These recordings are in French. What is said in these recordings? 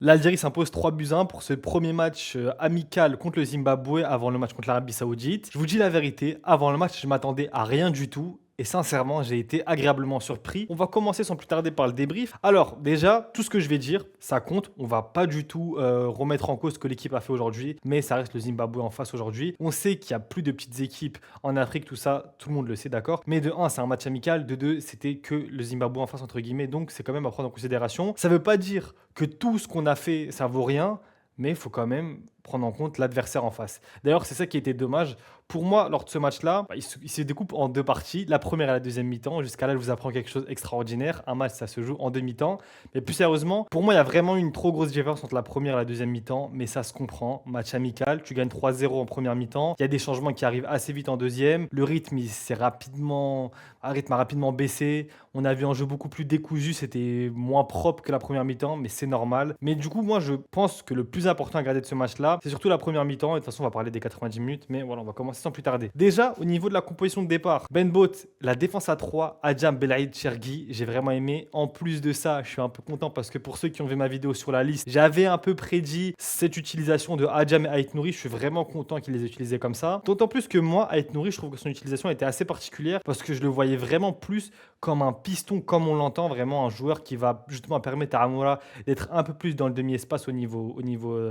L'Algérie s'impose 3-1 pour ce premier match amical contre le Zimbabwe avant le match contre l'Arabie Saoudite. Je vous dis la vérité, avant le match, je m'attendais à rien du tout. Et sincèrement, j'ai été agréablement surpris. On va commencer sans plus tarder par le débrief. Alors, déjà, tout ce que je vais dire, ça compte. On va pas du tout remettre en cause ce que l'équipe a fait aujourd'hui, mais ça reste le Zimbabwe en face aujourd'hui. On sait qu'il y a plus de petites équipes en Afrique, tout ça, tout le monde le sait, d'accord. Mais de un, c'est un match amical. De deux, c'était que le Zimbabwe en face, entre guillemets. Donc, c'est quand même à prendre en considération. Ça veut pas dire que tout ce qu'on a fait, ça vaut rien, mais il faut quand même prendre en compte l'adversaire en face. D'ailleurs, c'est ça qui était dommage. Pour moi, lors de ce match-là, il se découpe en deux parties, la première et la deuxième mi-temps. Jusqu'à là, je vous apprends quelque chose d'extraordinaire. Un match, ça se joue en deux mi-temps. Mais plus sérieusement, pour moi, il y a vraiment une trop grosse différence entre la première et la deuxième mi-temps. Mais ça se comprend. Match amical, tu gagnes 3-0 en première mi-temps. Il y a des changements qui arrivent assez vite en deuxième. Le rythme, un rythme a rapidement baissé. On a vu un jeu beaucoup plus décousu. C'était moins propre que la première mi-temps, mais c'est normal. Mais du coup, moi, je pense que le plus important à garder de ce match-là, c'est surtout la première mi-temps. Et de toute façon, on va parler des 90 minutes. Mais voilà, on va commencer sans plus tarder. Déjà, au niveau de la composition de départ, Ben Boat, la défense à 3, Adjam, Belaïd, Chergui, j'ai vraiment aimé. En plus de ça, je suis un peu content parce que pour ceux qui ont vu ma vidéo sur la liste, j'avais un peu prédit cette utilisation de Adjam et Ait Nouri. Je suis vraiment content qu'ils les aient utilisés comme ça. D'autant plus que moi, Ait Nouri, je trouve que son utilisation était assez particulière parce que je le voyais vraiment plus comme un piston, comme on l'entend, vraiment un joueur qui va justement permettre à Amoura d'être un peu plus dans le demi-espace au niveau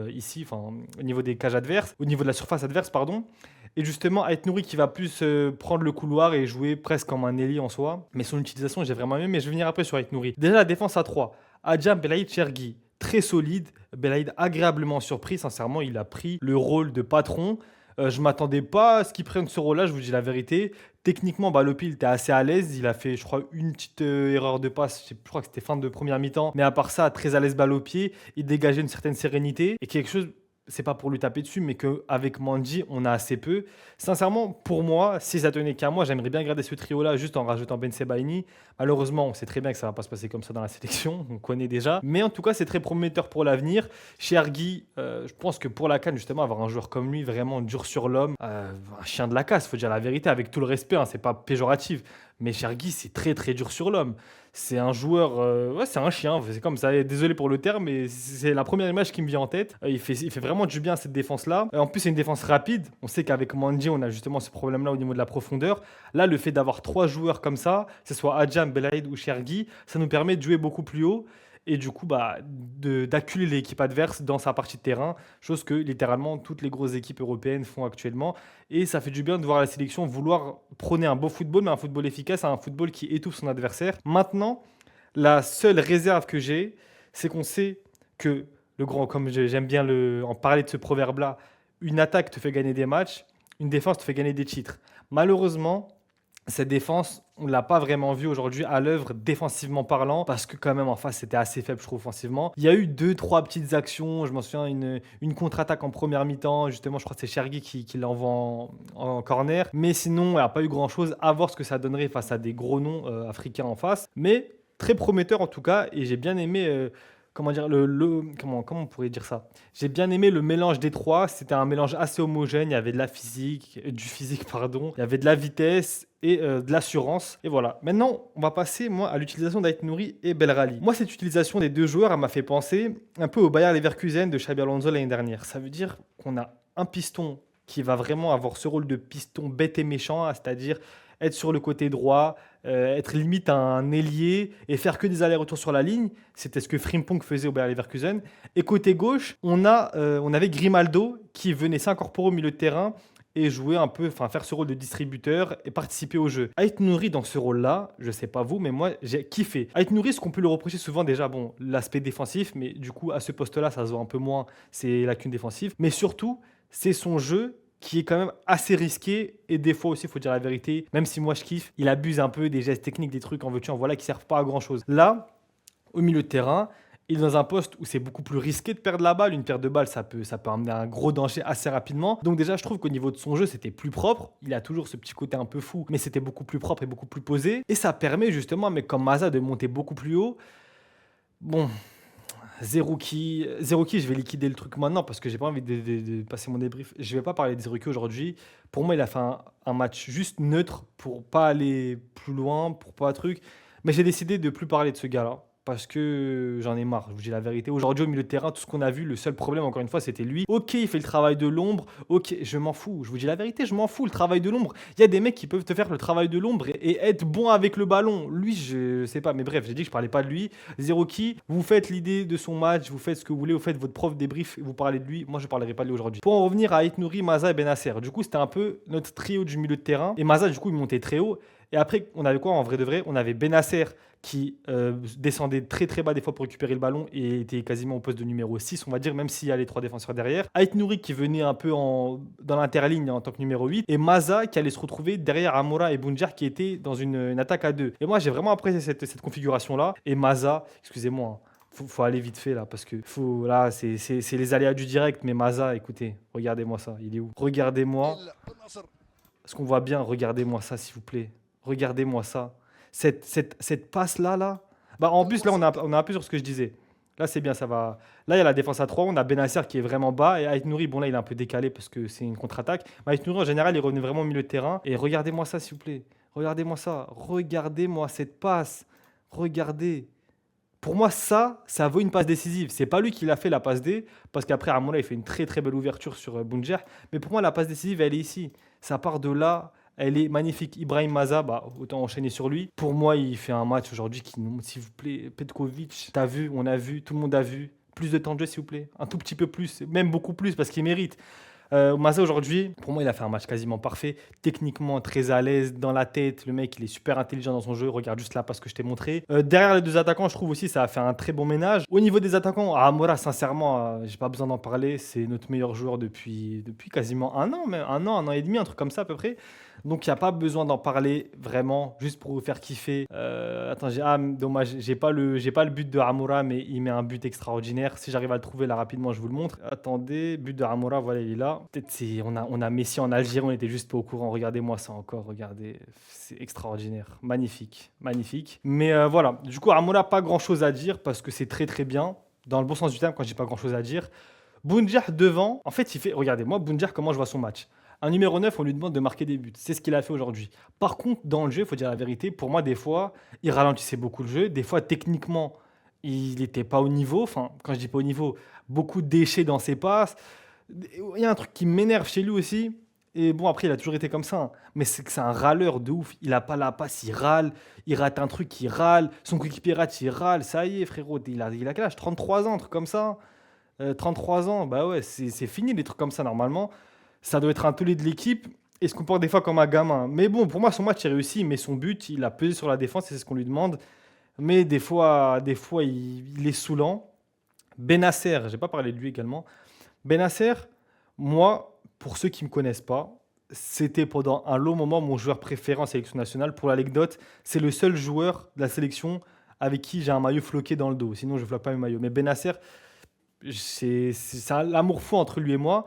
ici, enfin au niveau des cages adverses, au niveau de la surface adverse, pardon. Et justement, Ait Nouri qui va plus prendre le couloir et jouer presque comme un ailier en soi. Mais son utilisation, j'ai vraiment aimé. Mais je vais venir après sur Ait Nouri. Déjà, la défense à 3. Adjam, Belaïd, Chergui. Très solide. Belaïd agréablement surpris. Sincèrement, il a pris le rôle de patron. Je m'attendais pas à ce qu'il prenne ce rôle-là, je vous dis la vérité. Techniquement, Balopi, il était assez à l'aise. Il a fait, je crois, une petite erreur de passe. Je crois que c'était fin de première mi-temps. Mais à part ça, très à l'aise balle au pied. Il dégageait une certaine sérénité. Et quelque chose, c'est pas pour lui taper dessus, mais qu'avec Manji, on a assez peu. Sincèrement, pour moi, si ça tenait qu'à moi, j'aimerais bien garder ce trio-là juste en rajoutant Ben Sebaini. Malheureusement, on sait très bien que ça va pas se passer comme ça dans la sélection, on connaît déjà. Mais en tout cas, c'est très prometteur pour l'avenir. Chez Ergui, je pense que pour la CAN, justement, avoir un joueur comme lui, vraiment dur sur l'homme, un chien de la casse, faut dire la vérité, avec tout le respect, hein, c'est pas péjoratif. Mais Chergui, c'est très très dur sur l'homme. C'est un joueur, ouais, c'est un chien, c'est comme ça. Désolé pour le terme, mais c'est la première image qui me vient en tête. Il fait vraiment du bien à cette défense-là. En plus, c'est une défense rapide. On sait qu'avec Mandji, on a justement ce problème-là au niveau de la profondeur. Là, le fait d'avoir trois joueurs comme ça, que ce soit Adjam, Belaïd ou Chergui, ça nous permet de jouer beaucoup plus haut et du coup d'acculer l'équipe adverse dans sa partie de terrain, chose que littéralement toutes les grosses équipes européennes font actuellement. Et ça fait du bien de voir la sélection vouloir prôner un beau football, mais un football efficace, un football qui étouffe son adversaire. Maintenant, la seule réserve que j'ai, c'est qu'on sait que le grand, comme j'aime bien en parler de ce proverbe-là, une attaque te fait gagner des matchs, une défense te fait gagner des titres. Malheureusement, cette défense, on ne l'a pas vraiment vue aujourd'hui à l'œuvre défensivement parlant, parce que quand même en face c'était assez faible je trouve offensivement. Il y a eu deux, trois petites actions, je m'en souviens, une contre-attaque en première mi-temps, justement je crois que c'est Chergui qui l'envoie en corner, mais sinon il n'y a pas eu grand-chose, à voir ce que ça donnerait face à des gros noms africains en face, mais très prometteur en tout cas, et j'ai bien aimé... comment dire, comment on pourrait dire ça? J'ai bien aimé le mélange des trois. C'était un mélange assez homogène. Il y avait de la physique, du physique, pardon. Il y avait de la vitesse et de l'assurance. Et voilà. Maintenant, on va passer, moi, à l'utilisation d'Ait Nouri et Belrali. Moi, cette utilisation des deux joueurs, elle m'a fait penser un peu au Bayer Leverkusen de Xabi Alonso l'année dernière. Ça veut dire qu'on a un piston qui va vraiment avoir ce rôle de piston bête et méchant, hein, c'est-à-dire être sur le côté droit, être limite un ailier et faire que des allers-retours sur la ligne. C'était ce que Frimpong faisait au Bayer Leverkusen. Et côté gauche, on avait Grimaldo qui venait s'incorporer au milieu de terrain et jouer un peu, enfin faire ce rôle de distributeur et participer au jeu. Ait Nouri dans ce rôle-là, je sais pas vous, mais moi j'ai kiffé. Ait Nouri, ce qu'on peut le reprocher souvent déjà, bon, l'aspect défensif, mais du coup à ce poste-là, ça se voit un peu moins, c'est lacunes défensives. Mais surtout, c'est son jeu qui est quand même assez risqué et des fois aussi, il faut dire la vérité, même si moi je kiffe, il abuse un peu des gestes techniques, des trucs en veux-tu, en voilà, qui servent pas à grand chose. Là, au milieu de terrain, il est dans un poste où c'est beaucoup plus risqué de perdre la balle. Une perte de balle, ça peut amener un gros danger assez rapidement. Donc déjà, je trouve qu'au niveau de son jeu, c'était plus propre. Il a toujours ce petit côté un peu fou, mais c'était beaucoup plus propre et beaucoup plus posé. Et ça permet justement à un mec comme Maza de monter beaucoup plus haut. Bon, Zerouki, je vais liquider le truc maintenant parce que j'ai pas envie de passer mon débrief. Je vais pas parler de Zerouki aujourd'hui. Pour moi, il a fait un match juste neutre pour pas aller plus loin, pour pas un truc. Mais j'ai décidé de plus parler de ce gars-là parce que j'en ai marre, je vous dis la vérité. Aujourd'hui, au milieu de terrain, tout ce qu'on a vu, le seul problème, encore une fois, c'était lui. Ok, il fait le travail de l'ombre. Ok, je m'en fous. Je vous dis la vérité, je m'en fous. Le travail de l'ombre, il y a des mecs qui peuvent te faire le travail de l'ombre et être bon avec le ballon. Lui, je sais pas. Mais bref, j'ai dit que je parlais pas de lui. Zerouki, vous faites l'idée de son match, vous faites ce que vous voulez, vous faites votre prof débrief, vous parlez de lui. Moi, je parlerai pas de lui aujourd'hui. Pour en revenir à Aït Nouri, Maza et Benasser. Du coup, c'était un peu notre trio du milieu de terrain. Et Maza, du coup, il montait très haut. Et après, on avait quoi en vrai de vrai? On avait Benasser qui descendait très très bas des fois pour récupérer le ballon et était quasiment au poste de numéro 6, on va dire, même s'il y a les trois défenseurs derrière. Ait Nouri qui venait un peu dans l'interligne en tant que numéro 8 et Maza qui allait se retrouver derrière Amoura et Bounjar qui étaient dans une attaque à deux. Et moi j'ai vraiment apprécié cette configuration-là. Et Maza, excusez-moi, hein, faut aller vite fait là parce que là c'est les aléas du direct. Mais Maza, écoutez, regardez-moi ça, il est où? Regardez-moi ce qu'on voit bien, regardez-moi ça s'il vous plaît, regardez-moi ça, cette passe là. Bah en plus là on a appuyé sur ce que je disais. Là c'est bien, ça va. Là il y a la défense à 3, on a Benasser qui est vraiment bas et Ait Nouri, bon là il est un peu décalé parce que c'est une contre-attaque. Mais Ait Nouri en général il revenait vraiment au milieu de terrain. Et regardez-moi ça s'il vous plaît, regardez-moi ça, regardez-moi cette passe, regardez. Pour moi, ça vaut une passe décisive. C'est pas lui qui l'a fait la passe D, parce qu'après, à mon avis, il fait une très très belle ouverture sur Bounjer. Mais pour moi, la passe décisive, elle est ici. Ça part de là, elle est magnifique. Ibrahim Maza, bah, autant enchaîner sur lui. Pour moi, il fait un match aujourd'hui qui nous, s'il vous plaît, Petkovic, t'as vu, on a vu, tout le monde a vu. Plus de temps de jeu, s'il vous plaît. Un tout petit peu plus, même beaucoup plus, parce qu'il mérite. Maza aujourd'hui, pour moi, il a fait un match quasiment parfait. Techniquement, très à l'aise, dans la tête. Le mec, il est super intelligent dans son jeu. Regarde juste là, parce que je t'ai montré. Derrière les deux attaquants, je trouve aussi ça a fait un très bon ménage. Au niveau des attaquants, Amoura, sincèrement, j'ai pas besoin d'en parler. C'est notre meilleur joueur depuis quasiment un an, même un an et demi, un truc comme ça à peu près. Donc il n'y a pas besoin d'en parler vraiment, juste pour vous faire kiffer. Attends, dommage, j'ai pas le but de Amoura, mais il met un but extraordinaire. Si j'arrive à le trouver là rapidement, je vous le montre. Attendez, but de Amoura, voilà, il est là. Peut-être on a Messi en Algérie, on était juste pas au courant. Regardez-moi ça encore, regardez, c'est extraordinaire, magnifique, magnifique. Mais voilà, du coup Amoura, pas grand-chose à dire parce que c'est très très bien. Dans le bon sens du terme, quand je dis pas grand-chose à dire. Bounjar devant, en fait, il fait. Regardez, moi, Bounjar, comment je vois son match? Un numéro 9, on lui demande de marquer des buts. C'est ce qu'il a fait aujourd'hui. Par contre, dans le jeu, il faut dire la vérité, pour moi, des fois, il ralentissait beaucoup le jeu. Des fois, techniquement, il n'était pas au niveau. Enfin, quand je dis pas au niveau, beaucoup de déchets dans ses passes. Il y a un truc qui m'énerve chez lui aussi. Et bon, après, il a toujours été comme ça, hein. Mais c'est que c'est un râleur de ouf. Il a pas la passe, il râle. Il rate un truc, il râle. Son coéquipier rate, il râle. Ça y est, frérot, il a quel âge? 33 ans, un truc comme ça. 33 ans, bah ouais, c'est fini les trucs comme ça normalement. Ça doit être un tollé de l'équipe et se comporte des fois comme un gamin. Mais bon, pour moi, son match est réussi, mais son but, il a pesé sur la défense et c'est ce qu'on lui demande. Mais des fois il est saoulant. Benasser, j'ai pas parlé de lui également. Benasser, moi, pour ceux qui ne me connaissent pas, c'était pendant un long moment mon joueur préféré en sélection nationale. Pour l'anecdote, c'est le seul joueur de la sélection avec qui j'ai un maillot floqué dans le dos. Sinon, je ne floque pas mes maillots. Mais Benasser, c'est un l'amour fou entre lui et moi.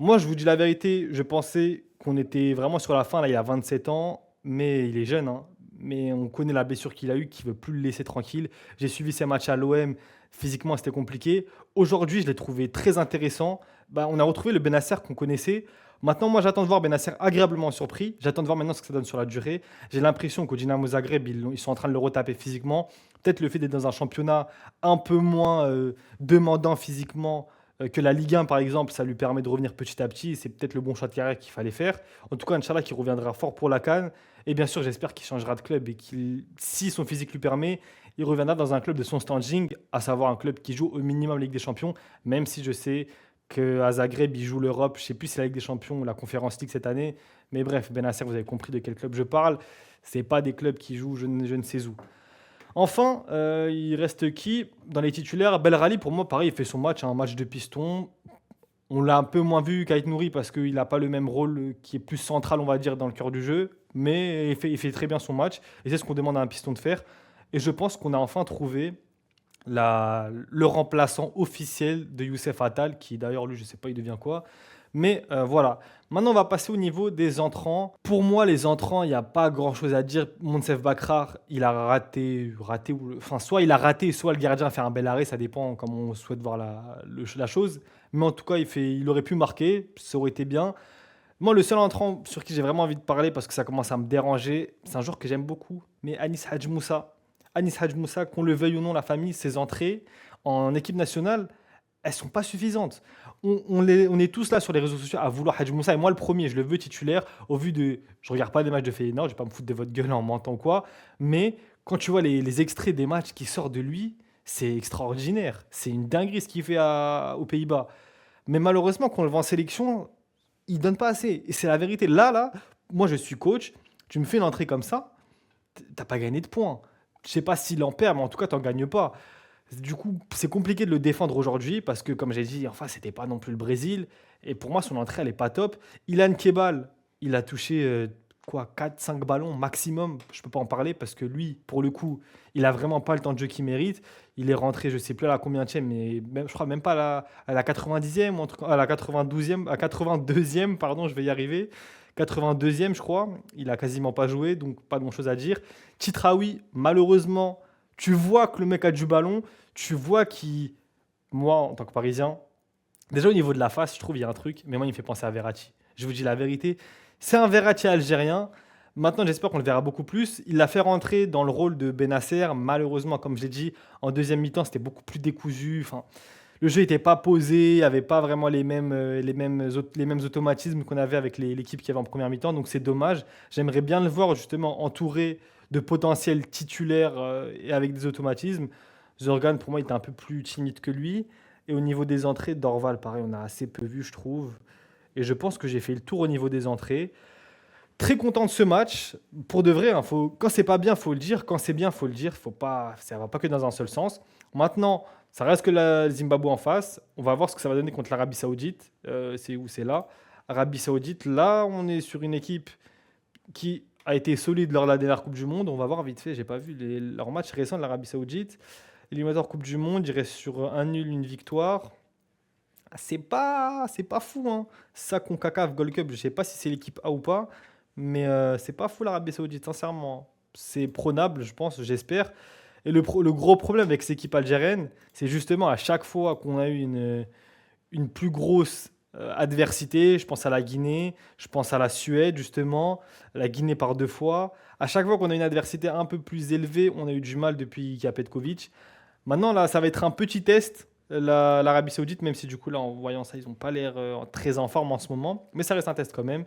Moi, je vous dis la vérité, je pensais qu'on était vraiment sur la fin. Là, il a 27 ans, mais il est jeune, hein. Mais on connaît la blessure qu'il a eue, qui ne veut plus le laisser tranquille. J'ai suivi ses matchs à l'OM. Physiquement, c'était compliqué. Aujourd'hui, je l'ai trouvé très intéressant. Bah, on a retrouvé le Benasser qu'on connaissait. Maintenant, moi, j'attends de voir Benasser agréablement surpris. J'attends de voir maintenant ce que ça donne sur la durée. J'ai l'impression qu'au Dynamo Zagreb, ils sont en train de le retaper physiquement. Peut-être le fait d'être dans un championnat un peu moins demandant physiquement que la Ligue 1, par exemple, ça lui permet de revenir petit à petit. C'est peut-être le bon choix de carrière qu'il fallait faire. En tout cas, Inch'Allah, qui reviendra fort pour la CAN. Et bien sûr, j'espère qu'il changera de club et qu'il, si son physique lui permet, il reviendra dans un club de son standing, à savoir un club qui joue au minimum Ligue des Champions, même si je sais qu'à Zagreb, il joue l'Europe. Je ne sais plus si c'est la Ligue des Champions ou la Conférence League cette année. Mais bref, Benasser, vous avez compris de quel club je parle. Ce n'est pas des clubs qui jouent je ne sais où. Enfin, il reste qui dans les titulaires? Belrali, pour moi, pareil, il fait son match, un match de piston. On l'a un peu moins vu qu'Ait Nouri parce qu'il n'a pas le même rôle qui est plus central, on va dire, dans le cœur du jeu. Mais il fait très bien son match. Et c'est ce qu'on demande à un piston de faire. Et je pense qu'on a enfin trouvé le remplaçant officiel de Youssef Attal, qui d'ailleurs, lui, je ne sais pas, il devient quoi. Mais voilà. Maintenant, on va passer au niveau des entrants. Pour moi, les entrants, il n'y a pas grand-chose à dire. Monsef Bakrar, il a raté enfin, soit il a raté, soit le gardien a fait un bel arrêt. Ça dépend comment on souhaite voir la chose. Mais en tout cas, il aurait pu marquer. Ça aurait été bien. Moi, le seul entrant sur qui j'ai vraiment envie de parler, parce que ça commence à me déranger, c'est un joueur que j'aime beaucoup. Mais Anis Hadj Moussa. Anis Hadj Moussa, qu'on le veuille ou non, la famille, ses entrées en équipe nationale, elles sont pas suffisantes. On est tous là sur les réseaux sociaux à vouloir Hadj Moussa, et moi le premier, je le veux titulaire, au vu de... Je regarde pas des matchs de Feyenoord, je vais pas me foutre de votre gueule en mentant ou quoi, mais quand tu vois les extraits des matchs qui sortent de lui, c'est extraordinaire. C'est une dinguerie ce qu'il fait aux Pays-Bas. Mais malheureusement, quand on le voit en sélection, il donne pas assez. Et c'est la vérité. Là, moi je suis coach, tu me fais une entrée comme ça, t'as pas gagné de points. Je sais pas s'il en perd, mais en tout cas, t'en gagnes pas. Du coup, c'est compliqué de le défendre aujourd'hui parce que, comme j'ai dit, enfin, c'était pas non plus le Brésil. Et pour moi, son entrée, elle est pas top. Ilan Kebal, il a touché quoi, 4 5 ballons maximum. Je peux pas en parler parce que lui, pour le coup, il a vraiment pas le temps de jeu qu'il mérite. Il est rentré, je sais plus à la combienième, mais même, je crois même pas à la 90e, ou à la 92e, à 82e, pardon, je vais y arriver. 82e, je crois. Il a quasiment pas joué, donc pas grand-chose à dire. Titraoui, malheureusement, tu vois que le mec a du ballon, tu vois qu'il, moi, en tant que Parisien, déjà au niveau de la face, je trouve il y a un truc, mais moi, il me fait penser à Verratti. Je vous dis la vérité, c'est un Verratti algérien. Maintenant, j'espère qu'on le verra beaucoup plus. Il l'a fait rentrer dans le rôle de Benasser. Malheureusement, comme je l'ai dit, en deuxième mi-temps, c'était beaucoup plus décousu. Enfin, le jeu n'était pas posé, il n'y avait pas vraiment les mêmes automatismes qu'on avait avec l'équipe qui avait en première mi-temps. Donc c'est dommage. J'aimerais bien le voir justement entouré de potentiels titulaires et avec des automatismes. Zorgan, pour moi, il était un peu plus timide que lui. Et au niveau des entrées, Dorval, pareil, on a assez peu vu, je trouve. Et je pense que j'ai fait le tour au niveau des entrées. Très content de ce match. Pour de vrai, hein, quand c'est pas bien, faut le dire. Quand c'est bien, faut le dire. Faut pas, ça va pas que dans un seul sens. Maintenant, ça reste que le Zimbabwe en face. On va voir ce que ça va donner contre l'Arabie Saoudite. C'est où? C'est là. Arabie Saoudite, là, on est sur une équipe qui a été solide lors de la dernière Coupe du Monde. On va voir vite fait. J'ai pas vu leurs matchs récents de l'Arabie Saoudite. Éliminatoire Coupe du Monde, il reste sur un nul, une victoire. C'est pas fou, hein. Ça, CONCACAF Gold Cup, je sais pas si c'est l'équipe A ou pas, mais c'est pas fou l'Arabie Saoudite, sincèrement. C'est prenable, je pense, j'espère. Et le gros problème avec cette équipe algérienne, c'est justement à chaque fois qu'on a eu une plus grosse adversité, je pense à la Guinée, je pense à la Suède, justement, la Guinée par 2 fois. À chaque fois qu'on a une adversité un peu plus élevée, on a eu du mal depuis qu'il y a Petkovic. Maintenant, là, ça va être un petit test, l'Arabie Saoudite, même si du coup, là, en voyant ça, ils n'ont pas l'air très en forme en ce moment. Mais ça reste un test quand même.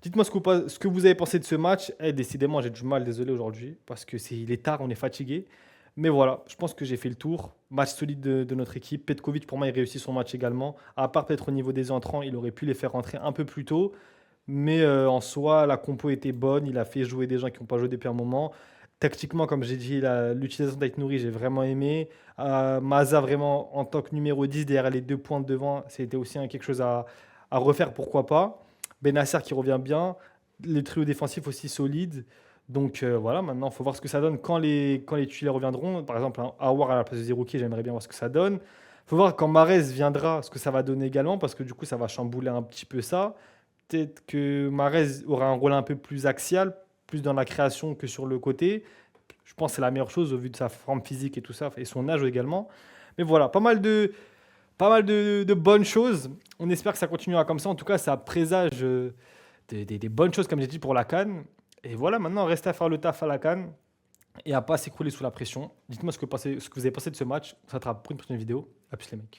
Dites-moi ce que vous avez pensé de ce match. Eh, décidément, j'ai du mal, désolé aujourd'hui, parce que il est tard, on est fatigué. Mais voilà, je pense que j'ai fait le tour. Match solide de notre équipe. Petkovic, pour moi, il réussit son match également. À part peut-être au niveau des entrants, il aurait pu les faire rentrer un peu plus tôt. Mais en soi, la compo était bonne. Il a fait jouer des gens qui n'ont pas joué depuis un moment. Tactiquement, comme j'ai dit, l'utilisation d'Ait Nouri, j'ai vraiment aimé. Maza, vraiment, en tant que numéro 10 derrière les 2 points de devant, c'était aussi quelque chose à refaire, pourquoi pas. Benasser qui revient bien. Le trio défensif aussi solide. Donc voilà, maintenant, il faut voir ce que ça donne quand les titulaires reviendront. Par exemple, un Aouar à la place de Zerouki, j'aimerais bien voir ce que ça donne. Il faut voir quand Mahrez viendra, ce que ça va donner également, parce que du coup, ça va chambouler un petit peu ça. Peut-être que Mahrez aura un rôle un peu plus axial, plus dans la création que sur le côté. Je pense que c'est la meilleure chose au vu de sa forme physique et tout ça, et son âge également. Mais voilà, pas mal de bonnes choses. On espère que ça continuera comme ça. En tout cas, ça présage des bonnes choses, comme j'ai dit, pour la CAN. Et voilà, maintenant, reste à faire le taf à la CAN et à pas s'écrouler sous la pression. Dites-moi ce que vous avez pensé de ce match. On se rattrape pour une prochaine vidéo. A plus les mecs.